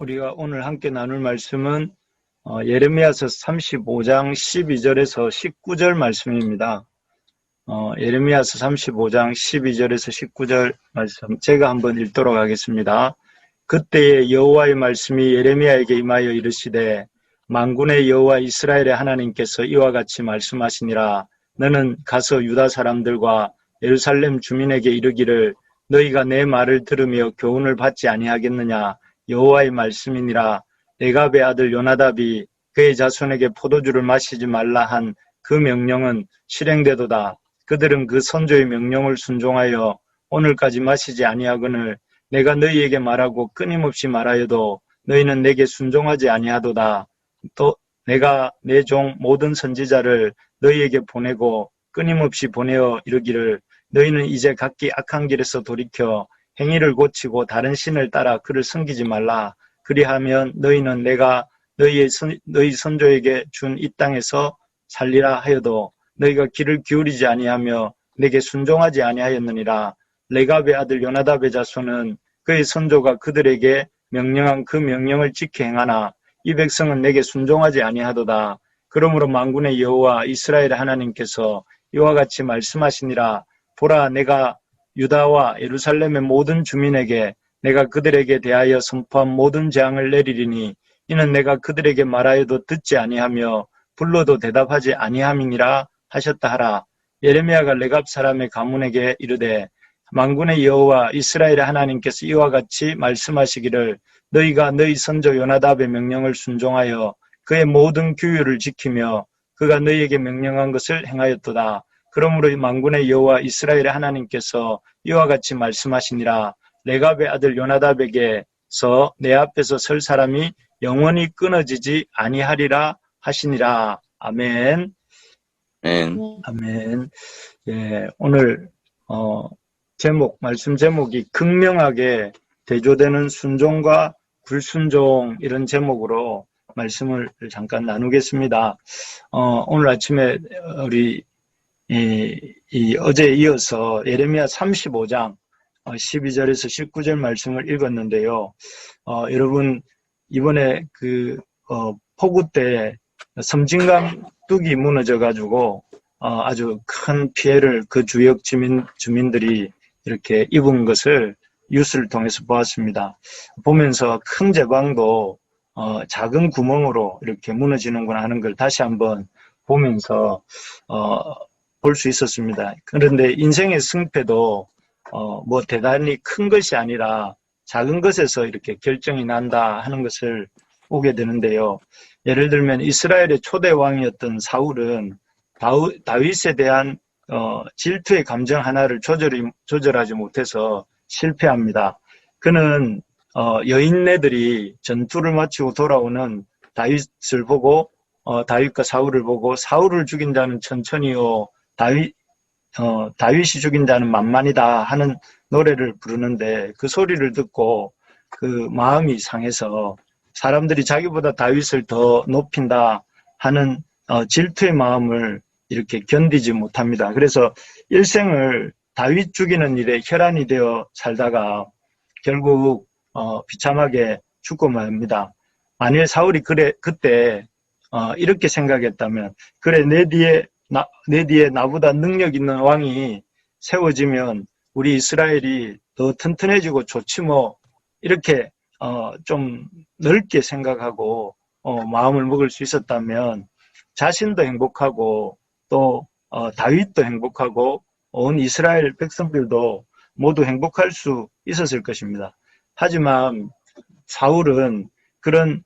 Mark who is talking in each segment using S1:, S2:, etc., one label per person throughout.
S1: 우리가 오늘 함께 나눌 말씀은 예레미야서 35장 12절에서 19절 말씀입니다. 예레미야서 35장 12절에서 19절 말씀 제가 한번 읽도록 하겠습니다. 그때에 여호와의 말씀이 예레미야에게 임하여 이르시되 만군의 여호와 이스라엘의 하나님께서 이와 같이 말씀하시니라. 너는 가서 유다 사람들과 예루살렘 주민에게 이르기를 너희가 내 말을 들으며 교훈을 받지 아니하겠느냐. 여호와의 말씀이니라. 레갑의 아들 요나답이 그의 자손에게 포도주를 마시지 말라 한 그 명령은 실행되도다. 그들은 그 선조의 명령을 순종하여 오늘까지 마시지 아니하거늘 내가 너희에게 말하고 끊임없이 말하여도 너희는 내게 순종하지 아니하도다. 또 내가 내 종 모든 선지자를 너희에게 보내고 끊임없이 보내어 이르기를 너희는 이제 각기 악한 길에서 돌이켜 행위를 고치고 다른 신을 따라 그를 섬기지 말라. 그리하면 너희는 내가 너희 선조에게 준 이 땅에서 살리라 하여도 너희가 귀를 기울이지 아니하며 내게 순종하지 아니하였느니라. 레갑의 아들 요나답의 자손은 그의 선조가 그들에게 명령한 그 명령을 지켜 행하나 이 백성은 내게 순종하지 아니하도다. 그러므로 만군의 여호와 이스라엘의 하나님께서 이와 같이 말씀하시니라. 보라, 내가 유다와 예루살렘의 모든 주민에게 내가 그들에게 대하여 선포한 모든 재앙을 내리리니 이는 내가 그들에게 말하여도 듣지 아니하며 불러도 대답하지 아니함이니라 하셨다 하라. 예레미야가 레갑 사람의 가문에게 이르되 만군의 여호와 이스라엘의 하나님께서 이와 같이 말씀하시기를 너희가 너희 선조 요나답의 명령을 순종하여 그의 모든 규율을 지키며 그가 너희에게 명령한 것을 행하였도다. 그러므로 만군의 여호와 이스라엘의 하나님께서 이와 같이 말씀하시니라. 레갑의 아들 요나답에게서 내 앞에서 설 사람이 영원히 끊어지지 아니하리라 하시니라. 아멘. 아멘. 예, 오늘 말씀 제목이 극명하게 대조되는 순종과 불순종 이런 제목으로 말씀을 잠깐 나누겠습니다. 오늘 아침에 우리 어제에 이어서 예레미야 35장 12절에서 19절 말씀을 읽었는데요. 여러분 이번에 폭우 때 섬진강 뚝이 무너져가지고 아주 큰 피해를 그 주역 주민들이 이렇게 입은 것을 뉴스를 통해서 보았습니다. 보면서 큰 제방도 작은 구멍으로 이렇게 무너지는구나 하는 걸 다시 한번 보면서 볼 수 있었습니다. 그런데 인생의 승패도 뭐 대단히 큰 것이 아니라 작은 것에서 이렇게 결정이 난다 하는 것을 보게 되는데요. 예를 들면 이스라엘의 초대 왕이었던 사울은 다윗에 대한 질투의 감정 하나를 조절하지 못해서 실패합니다. 그는 여인네들이 전투를 마치고 돌아오는 다윗을 보고 다윗과 사울을 보고 사울을 죽인 자는 천천히요 다윗이 죽인 자는 만만이다 하는 노래를 부르는데 그 소리를 듣고 그 마음이 상해서 사람들이 자기보다 다윗을 더 높인다 하는 질투의 마음을 이렇게 견디지 못합니다. 그래서 일생을 다윗 죽이는 일에 혈안이 되어 살다가 결국 비참하게 죽고 맙니다. 만일 사울이 그때 이렇게 생각했다면 그래 내 뒤에 나보다 능력 있는 왕이 세워지면 우리 이스라엘이 더 튼튼해지고 좋지 뭐 이렇게 좀 넓게 생각하고 마음을 먹을 수 있었다면 자신도 행복하고 또 다윗도 행복하고 온 이스라엘 백성들도 모두 행복할 수 있었을 것입니다. 하지만 사울은 그런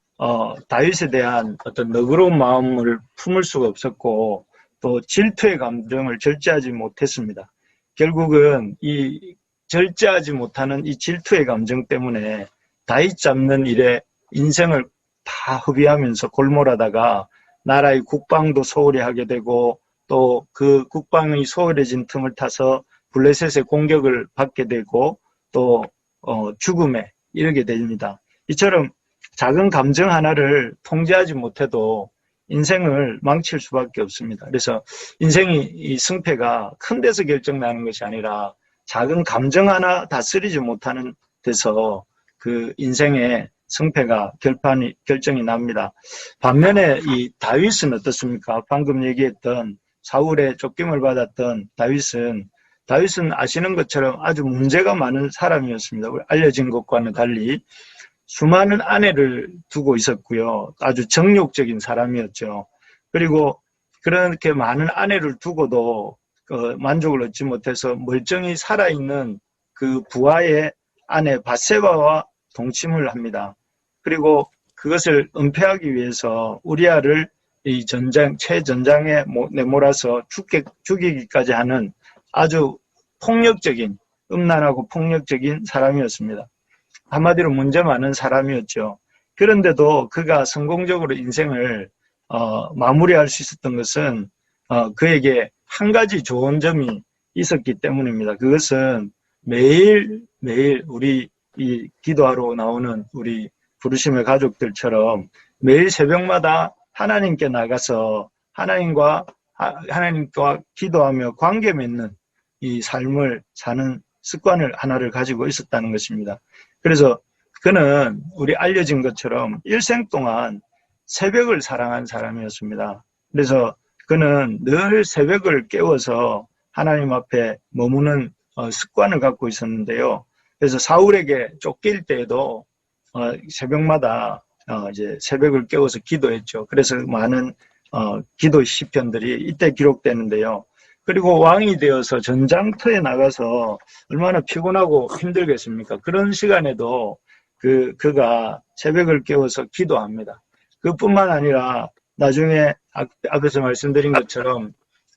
S1: 다윗에 대한 어떤 너그러운 마음을 품을 수가 없었고 또 질투의 감정을 절제하지 못했습니다. 결국은 이 절제하지 못하는 이 질투의 감정 때문에 다윗 잡는 일에 인생을 다 허비하면서 골몰하다가 나라의 국방도 소홀히 하게 되고 또 그 국방이 소홀해진 틈을 타서 블레셋의 공격을 받게 되고 또 죽음에 이르게 됩니다. 이처럼 작은 감정 하나를 통제하지 못해도 인생을 망칠 수밖에 없습니다. 그래서 이 승패가 큰 데서 결정나는 것이 아니라 작은 감정 하나 다스리지 못하는 데서 그 인생의 승패가 결정이 납니다. 반면에 이 다윗은 어떻습니까? 방금 얘기했던 사울의 쫓김을 받았던 다윗은 아시는 것처럼 아주 문제가 많은 사람이었습니다. 알려진 것과는 달리 수많은 아내를 두고 있었고요. 아주 정욕적인 사람이었죠. 그리고 그렇게 많은 아내를 두고도 만족을 얻지 못해서 멀쩡히 살아있는 그 부하의 아내 바세바와 동침을 합니다. 그리고 그것을 은폐하기 위해서 우리아를 이 최전장에 내몰아서 죽이기까지 하는 아주 폭력적인, 음란하고 폭력적인 사람이었습니다. 한마디로 문제 많은 사람이었죠. 그런데도 그가 성공적으로 인생을 마무리할 수 있었던 것은 그에게 한 가지 좋은 점이 있었기 때문입니다. 그것은 매일 우리 이 기도하러 나오는 우리 부르심의 가족들처럼 매일 새벽마다 하나님께 나가서 하나님과 기도하며 관계 맺는 이 삶을 사는 습관을 하나를 가지고 있었다는 것입니다. 그래서 그는 우리 알려진 것처럼 일생 동안 새벽을 사랑한 사람이었습니다. 그래서 그는 늘 새벽을 깨워서 하나님 앞에 머무는 습관을 갖고 있었는데요. 그래서 사울에게 쫓길 때에도 새벽마다 이제 새벽을 깨워서 기도했죠. 그래서 많은 기도 시편들이 이때 기록되는데요. 그리고 왕이 되어서 전장터에 나가서 얼마나 피곤하고 힘들겠습니까? 그런 시간에도 그가 새벽을 깨워서 기도합니다. 그뿐만 아니라 나중에 앞에서 말씀드린 것처럼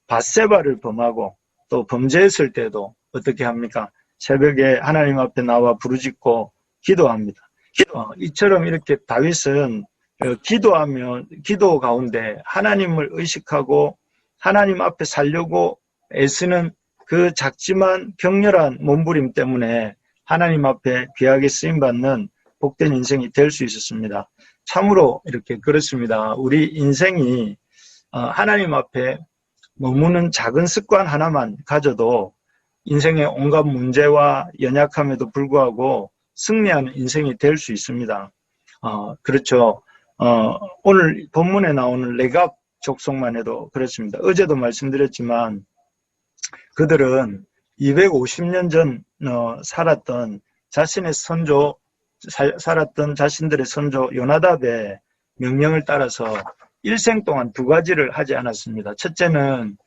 S1: 밧세바를 범하고 또 범죄했을 때도 어떻게 합니까? 새벽에 하나님 앞에 나와 부르짖고 기도합니다. 이처럼 이렇게 다윗은 기도 가운데 하나님을 의식하고 하나님 앞에 살려고 애쓰는 그 작지만 격렬한 몸부림 때문에 하나님 앞에 귀하게 쓰임받는 복된 인생이 될 수 있었습니다. 참으로 이렇게 그렇습니다. 우리 인생이 하나님 앞에 머무는 작은 습관 하나만 가져도 인생의 온갖 문제와 연약함에도 불구하고 승리하는 인생이 될 수 있습니다. 그렇죠. 오늘 본문에 나오는 레갑 족속만 해도 그렇습니다. 어제도 말씀드렸지만 그들은 250년 전 살았던 자신들의 선조 요나답의 명령을 따라서 일생 동안 두 가지를 하지 않았습니다. 첫째는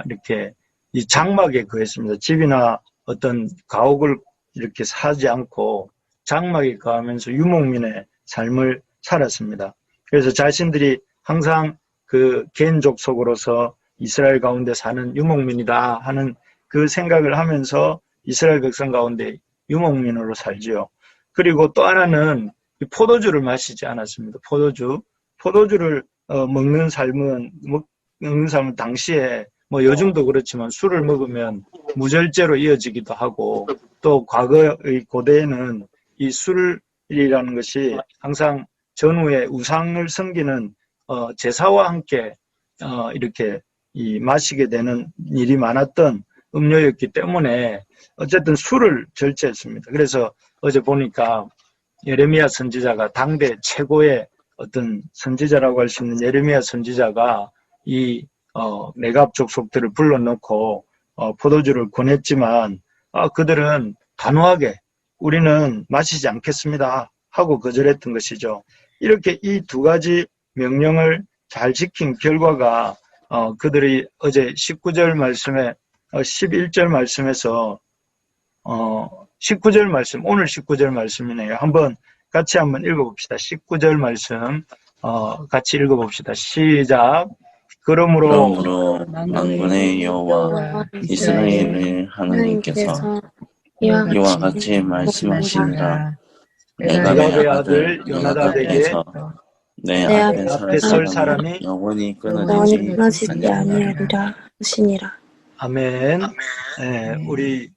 S1: 이렇게 이 장막에 거했습니다. 집이나 어떤 가옥을 이렇게 사지 않고 장막에 거하면서 유목민의 삶을 살았습니다. 그래서 자신들이 항상 그 겐족 속으로서 이스라엘 가운데 사는 유목민이다 하는 그 생각을 하면서 이스라엘 백성 가운데 유목민으로 살지요. 그리고 또 하나는 포도주를 마시지 않았습니다. 포도주를 먹는 삶은 당시에 뭐 요즘도 그렇지만 술을 먹으면 무절제로 이어지기도 하고 또 과거의 고대에는 이 술이라는 것이 항상 전후에 우상을 섬기는 제사와 함께 이렇게 마시게 되는 일이 많았던 음료였기 때문에 어쨌든 술을 절제했습니다. 그래서 어제 보니까 예레미야 선지자가 당대 최고의 어떤 선지자라고 할 수 있는 예레미야 선지자가 이 네갑 족속들을 불러놓고 포도주를 권했지만 그들은 단호하게 우리는 마시지 않겠습니다 하고 거절했던 것이죠. 이렇게 이 두 가지 명령을 잘 지킨 결과가 그들이 어제 19절 말씀에 11절 말씀에서 19절 말씀, 오늘 19절 말씀이네요. 같이 한번 읽어봅시다. 19절 말씀 같이 읽어봅시다. 시작. 그러므로
S2: 만군의 여호와 이스라엘의 하나님께서 이와 같이 말씀하시니라. 내가 내 아들 요나답에게 내 앞에 설 사람이 영원히 끊어지지 아니하리라
S3: 하시니라.
S1: 아멘. 네, 우리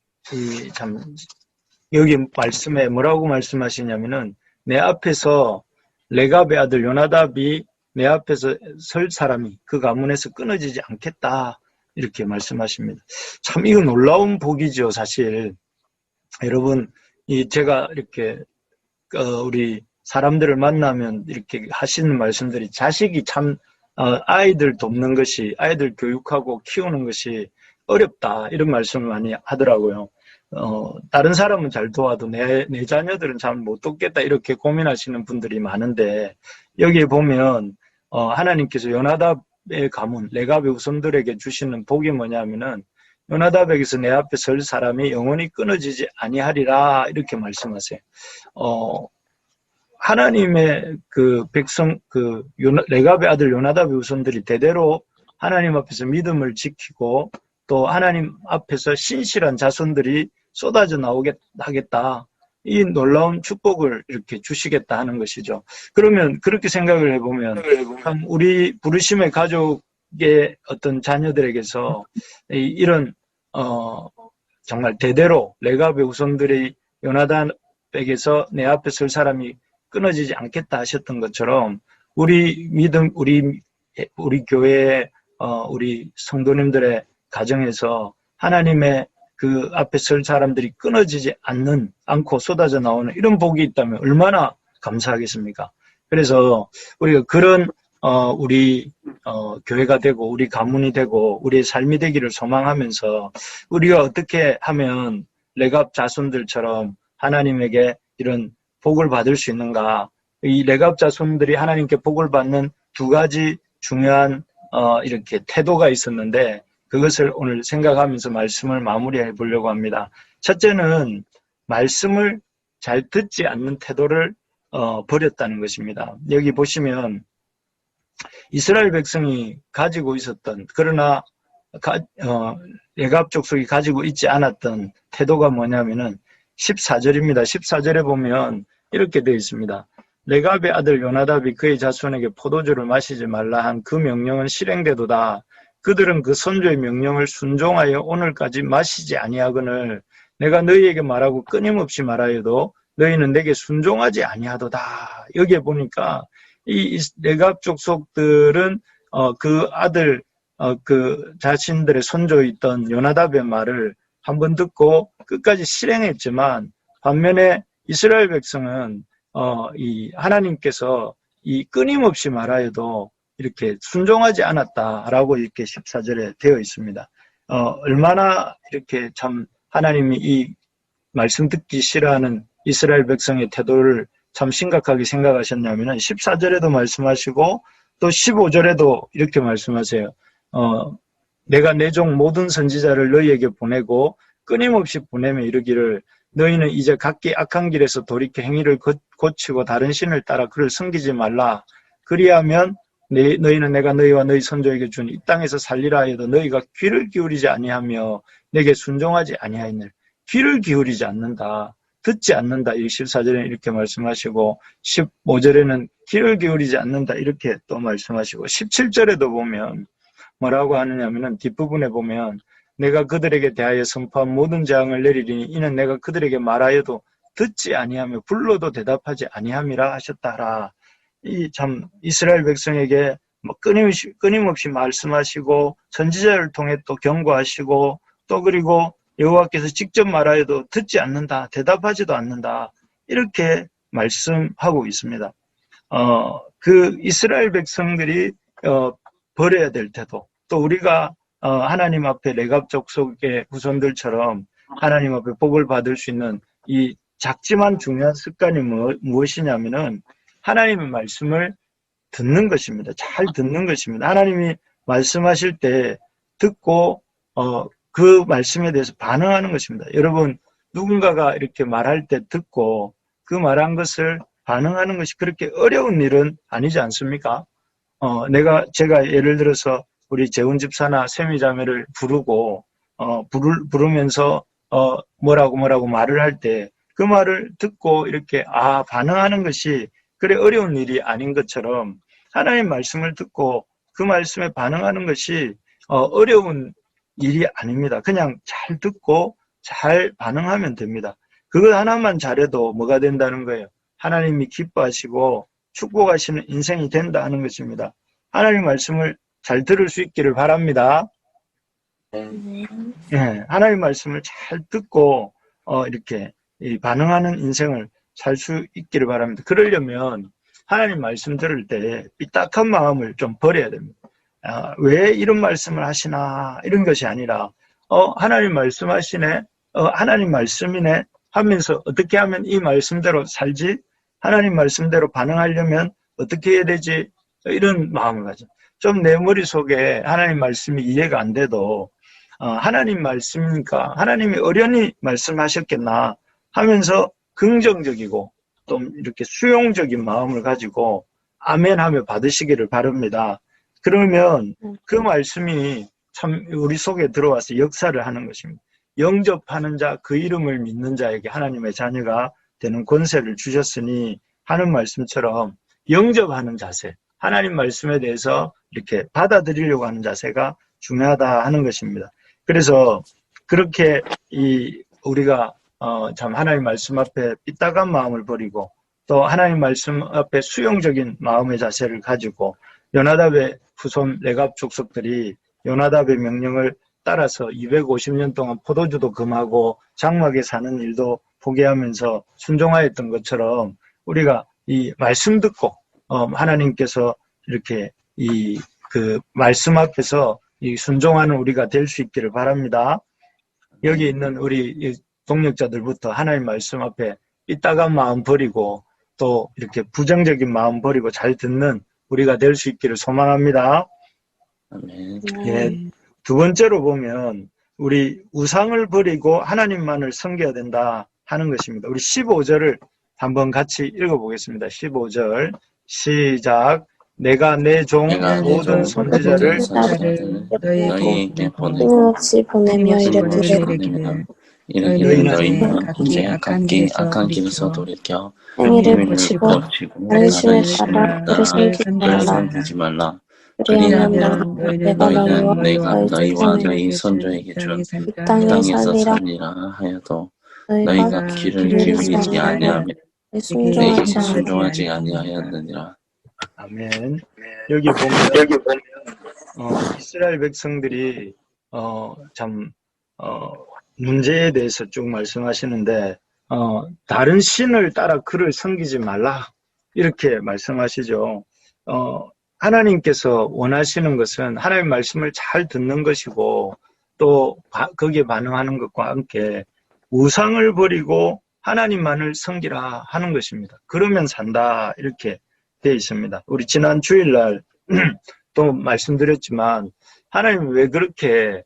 S1: 여기 말씀에 뭐라고 말씀하시냐면은 내 앞에서 레갑의 아들 요나답이 내 앞에서 설 사람이 그 가문에서 끊어지지 않겠다 이렇게 말씀하십니다. 참 이거 놀라운 복이죠. 사실 여러분 제가 이렇게 우리 사람들을 만나면 이렇게 하시는 말씀들이 자식이 참 아이들 돕는 것이, 아이들 교육하고 키우는 것이 어렵다, 이런 말씀을 많이 하더라고요. 다른 사람은 잘 도와도 내 자녀들은 잘 못 돕겠다, 이렇게 고민하시는 분들이 많은데, 여기에 보면 하나님께서 요나답의 가문, 레갑의 후손들에게 주시는 복이 뭐냐면은, 요나답에게서 내 앞에 설 사람이 영원히 끊어지지 아니하리라, 이렇게 말씀하세요. 하나님의 그 백성, 레갑의 아들 요나답의 후손들이 대대로 하나님 앞에서 믿음을 지키고 또 하나님 앞에서 신실한 자손들이 쏟아져 나오겠다. 이 놀라운 축복을 이렇게 주시겠다 하는 것이죠. 그러면 그렇게 생각을 해보면 참 우리 부르심의 가족의 어떤 자녀들에게서 이런 정말 대대로 레갑의 후손들이 요나답에게서 내 앞에 설 사람이 끊어지지 않겠다 하셨던 것처럼 우리 믿음, 우리 교회, 우리 성도님들의 가정에서 하나님의 그 앞에 설 사람들이 끊어지지 않고 쏟아져 나오는 이런 복이 있다면 얼마나 감사하겠습니까? 그래서 우리가 그런 우리 교회가 되고 우리 가문이 되고 우리의 삶이 되기를 소망하면서 우리가 어떻게 하면 레갑 자손들처럼 하나님에게 이런 복을 받을 수 있는가? 이 레갑 자손들이 하나님께 복을 받는 두 가지 중요한 이렇게 태도가 있었는데 그것을 오늘 생각하면서 말씀을 마무리해 보려고 합니다. 첫째는 말씀을 잘 듣지 않는 태도를 버렸다는 것입니다. 여기 보시면 이스라엘 백성이 가지고 있었던, 그러나 레갑 족속이 가지고 있지 않았던 태도가 뭐냐면은 14절입니다. 14절에 보면 이렇게 되어 있습니다. 레갑의 아들 요나답이 그의 자손에게 포도주를 마시지 말라 한 그 명령은 실행되도다. 그들은 그 선조의 명령을 순종하여 오늘까지 마시지 아니하거늘 내가 너희에게 말하고 끊임없이 말하여도 너희는 내게 순종하지 아니하도다. 여기에 보니까 이 레갑 족속들은 그 아들 그 자신들의 선조에 있던 요나답의 말을 한번 듣고 끝까지 실행했지만 반면에 이스라엘 백성은 이 하나님께서 이 끊임없이 말하여도 이렇게 순종하지 않았다라고 이렇게 14절에 되어 있습니다. 얼마나 이렇게 참 하나님이 이 말씀 듣기 싫어하는 이스라엘 백성의 태도를 참 심각하게 생각하셨냐면은 14절에도 말씀하시고 또 15절에도 이렇게 말씀하세요. 내가 내 종 모든 선지자를 너희에게 보내고 끊임없이 보내며 이르기를 너희는 이제 각기 악한 길에서 돌이켜 행위를 고치고 다른 신을 따라 그를 섬기지 말라. 그리하면 너희는 내가 너희와 너희 선조에게 준 이 땅에서 살리라 해도 너희가 귀를 기울이지 아니하며 내게 순종하지 아니하였느니라. 귀를 기울이지 않는다. 듣지 않는다. 이 14절에는 이렇게 말씀하시고 15절에는 귀를 기울이지 않는다. 이렇게 또 말씀하시고 17절에도 보면 뭐라고 하느냐면은 뒷부분에 보면 내가 그들에게 대하여 선포한 모든 재앙을 내리리니 이는 내가 그들에게 말하여도 듣지 아니하며 불러도 대답하지 아니함이라 하셨다라. 이 참 이스라엘 백성에게 끊임없이 말씀하시고 선지자를 통해 또 경고하시고 또 그리고 여호와께서 직접 말하여도 듣지 않는다, 대답하지도 않는다 이렇게 말씀하고 있습니다. 그 이스라엘 백성들이 버려야 될 태도, 또 우리가 하나님 앞에 레갑 족속의 후손들처럼 하나님 앞에 복을 받을 수 있는 이 작지만 중요한 습관이 무엇이냐면은 하나님의 말씀을 듣는 것입니다. 잘 듣는 것입니다. 하나님이 말씀하실 때 듣고 그 말씀에 대해서 반응하는 것입니다. 여러분 누군가가 이렇게 말할 때 듣고 그 말한 것을 반응하는 것이 그렇게 어려운 일은 아니지 않습니까? 제가 예를 들어서 우리 재훈 집사나 세미 자매를 부르고 부르면서 뭐라고 말을 할 때 그 말을 듣고 이렇게 반응하는 것이 그래 어려운 일이 아닌 것처럼 하나님 말씀을 듣고 그 말씀에 반응하는 것이 어려운 일이 아닙니다. 그냥 잘 듣고 잘 반응하면 됩니다. 그거 하나만 잘해도 뭐가 된다는 거예요? 하나님이 기뻐하시고 축복하시는 인생이 된다 하는 것입니다. 하나님 말씀을 잘 들을 수 있기를 바랍니다. 네, 하나님 말씀을 잘 듣고 이렇게 반응하는 인생을 살 수 있기를 바랍니다. 그러려면 하나님 말씀 들을 때 삐딱한 마음을 좀 버려야 됩니다. 왜 이런 말씀을 하시나 이런 것이 아니라 하나님 말씀하시네, 하나님 말씀이네 하면서 어떻게 하면 이 말씀대로 살지? 하나님 말씀대로 반응하려면 어떻게 해야 되지? 이런 마음을 가져. 좀 내 머릿속에 하나님 말씀이 이해가 안 돼도 하나님 말씀이니까 하나님이 어련히 말씀하셨겠나 하면서 긍정적이고 좀 이렇게 수용적인 마음을 가지고 아멘하며 받으시기를 바랍니다. 그러면 그 말씀이 참 우리 속에 들어와서 역사를 하는 것입니다. 영접하는 자, 그 이름을 믿는 자에게 하나님의 자녀가 되는 권세를 주셨으니 하는 말씀처럼 영접하는 자세, 하나님 말씀에 대해서 이렇게 받아들이려고 하는 자세가 중요하다 하는 것입니다. 그래서 그렇게 우리가 참 하나님 말씀 앞에 삐딱한 마음을 버리고 또 하나님 말씀 앞에 수용적인 마음의 자세를 가지고 요나답의 후손 레갑 족속들이 요나답의 명령을 따라서 250년 동안 포도주도 금하고 장막에 사는 일도 포기하면서 순종하였던 것처럼 우리가 이 말씀 듣고 하나님께서 이렇게 그 말씀 앞에서 이 순종하는 우리가 될 수 있기를 바랍니다. 여기 있는 우리 동역자들부터 하나님 말씀 앞에 삐딱한 마음 버리고 또 이렇게 부정적인 마음 버리고 잘 듣는 우리가 될 수 있기를 소망합니다.
S2: 아멘.
S1: 예, 두 번째로 보면 우리 우상을 버리고 하나님만을 섬겨야 된다 하는 것입니다. 우리 15절을 한번 같이 읽어보겠습니다. 15절 시작. 내가 내 종 모든 선지자를
S2: 너희에게 보내고
S3: 끊임없이 보내며 이르기를
S2: 너희는 각기 악한 길에서 돌이켜
S3: 행위를 고치고 다른 신을 따라 그를
S2: 섬기지 말라.
S3: 그리하면
S2: 너희는 내가 너희와
S3: 너희
S2: 너희 선조에게 준
S3: 이 땅에서
S2: 땅에서
S3: 살리라.
S2: 살리라 하여도
S3: 너희가
S2: 너희가 귀를 기울이지 아니하며
S3: 순종하지 않고
S2: 순종하지 아니하였느니라.
S1: 아멘. 여기 보면 이스라엘 백성들이 참 문제에 대해서 쭉 말씀하시는데 다른 신을 따라 그를 섬기지 말라 이렇게 말씀하시죠. 하나님께서 원하시는 것은 하나님의 말씀을 잘 듣는 것이고 또 거기에 반응하는 것과 함께 우상을 버리고 하나님만을 섬기라 하는 것입니다. 그러면 산다 이렇게 되어 있습니다. 우리 지난 주일날 또 말씀드렸지만 하나님이 왜 그렇게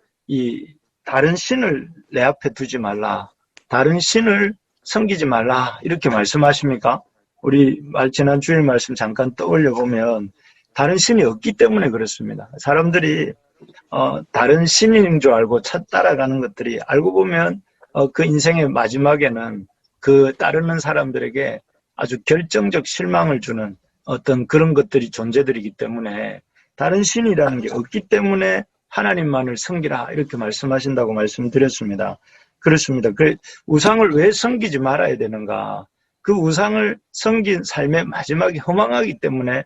S1: 다른 신을 내 앞에 두지 말라, 다른 신을 섬기지 말라 이렇게 말씀하십니까? 우리 지난 주일 말씀 잠깐 떠올려 보면 다른 신이 없기 때문에 그렇습니다. 사람들이 다른 신인 줄 알고 따라가는 것들이 알고 보면 그 인생의 마지막에는 그 따르는 사람들에게 아주 결정적 실망을 주는 어떤 그런 것들이 존재들이기 때문에 다른 신이라는 게 없기 때문에 하나님만을 섬기라 이렇게 말씀하신다고 말씀드렸습니다. 그렇습니다. 우상을 왜 섬기지 말아야 되는가? 그 우상을 섬긴 삶의 마지막이 허망하기 때문에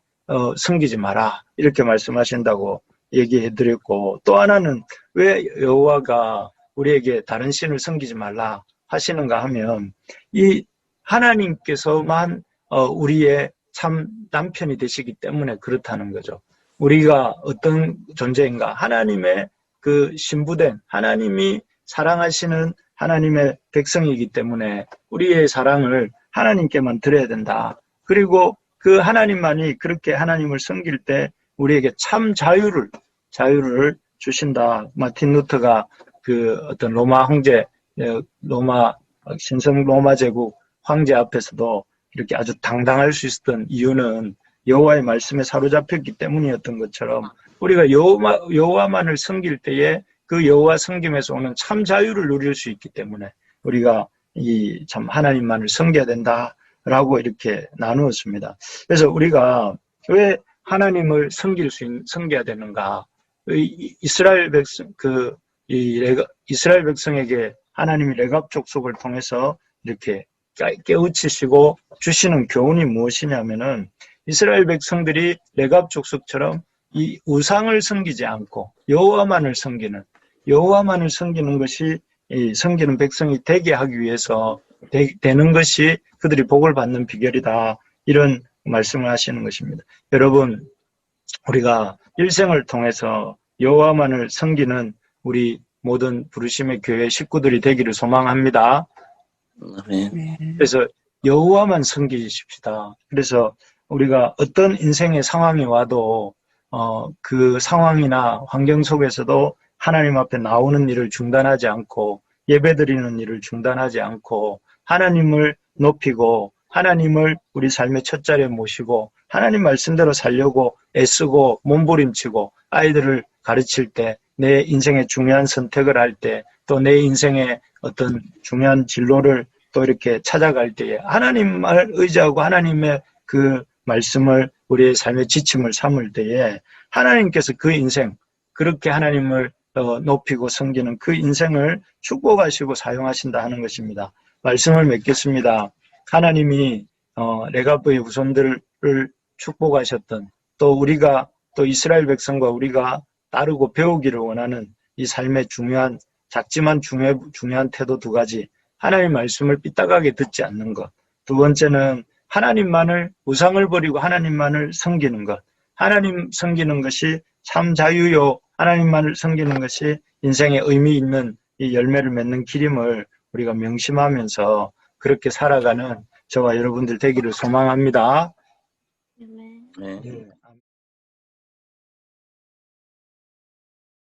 S1: 섬기지 마라 이렇게 말씀하신다고 얘기해드렸고, 또 하나는 왜 여호와가 우리에게 다른 신을 섬기지 말라 하시는가 하면 이 하나님께서만 우리의 참 남편이 되시기 때문에 그렇다는 거죠. 우리가 어떤 존재인가? 하나님의 그 신부된 하나님이 사랑하시는 하나님의 백성이기 때문에 우리의 사랑을 하나님께만 드려야 된다. 그리고 그 하나님만이 그렇게 하나님을 섬길 때 우리에게 참 자유를 주신다. 마틴 루터가 그 어떤 로마 황제, 신성 로마 제국 황제 앞에서도 이렇게 아주 당당할 수 있었던 이유는 여호와의 말씀에 사로잡혔기 때문이었던 것처럼 우리가 여호와만을 섬길 때에 그 여호와 섬김에서 오는 참 자유를 누릴 수 있기 때문에 우리가 이 참 하나님만을 섬겨야 된다라고 이렇게 나누었습니다. 그래서 우리가 왜 하나님을 섬겨야 되는가? 이스라엘 백성에게 하나님이 레갑 족속을 통해서 이렇게 깨우치시고 주시는 교훈이 무엇이냐면은 이스라엘 백성들이 레갑 족속처럼 이 우상을 섬기지 않고 여호와만을 섬기는 것이 이 섬기는 백성이 되게 하기 위해서 되는 것이 그들이 복을 받는 비결이다. 이런 말씀을 하시는 것입니다. 여러분, 우리가 일생을 통해서 여호와만을 섬기는 우리 모든 부르심의 교회 식구들이 되기를 소망합니다.
S2: 아멘.
S1: 그래서 여호와만 섬기십시다. 그래서 우리가 어떤 인생의 상황이 와도 그 상황이나 환경 속에서도 하나님 앞에 나오는 일을 중단하지 않고 예배드리는 일을 중단하지 않고 하나님을 높이고 하나님을 우리 삶의 첫 자리에 모시고 하나님 말씀대로 살려고 애쓰고 몸부림치고 아이들을 가르칠 때 내 인생의 중요한 선택을 할 때 또 내 인생의 어떤 중요한 진로를 또 이렇게 찾아갈 때에 하나님을 의지하고 하나님의 그 말씀을 우리의 삶의 지침을 삼을 때에 하나님께서 그 인생 그렇게 하나님을 높이고 섬기는 그 인생을 축복하시고 사용하신다 하는 것입니다. 말씀을 맺겠습니다. 하나님이 레가브의 후손들을 축복하셨던 또 우리가 또 이스라엘 백성과 우리가 따르고 배우기를 원하는 이 삶의 중요한 작지만 중요한 태도 두 가지. 하나님 말씀을 삐딱하게 듣지 않는 것. 두 번째는 하나님만을 우상을 버리고 하나님만을 섬기는 것. 하나님 섬기는 것이 참 자유요. 하나님만을 섬기는 것이 인생에 의미 있는 이 열매를 맺는 길임을 우리가 명심하면서 그렇게 살아가는 저와 여러분들 되기를 소망합니다.
S2: 네.
S1: 예.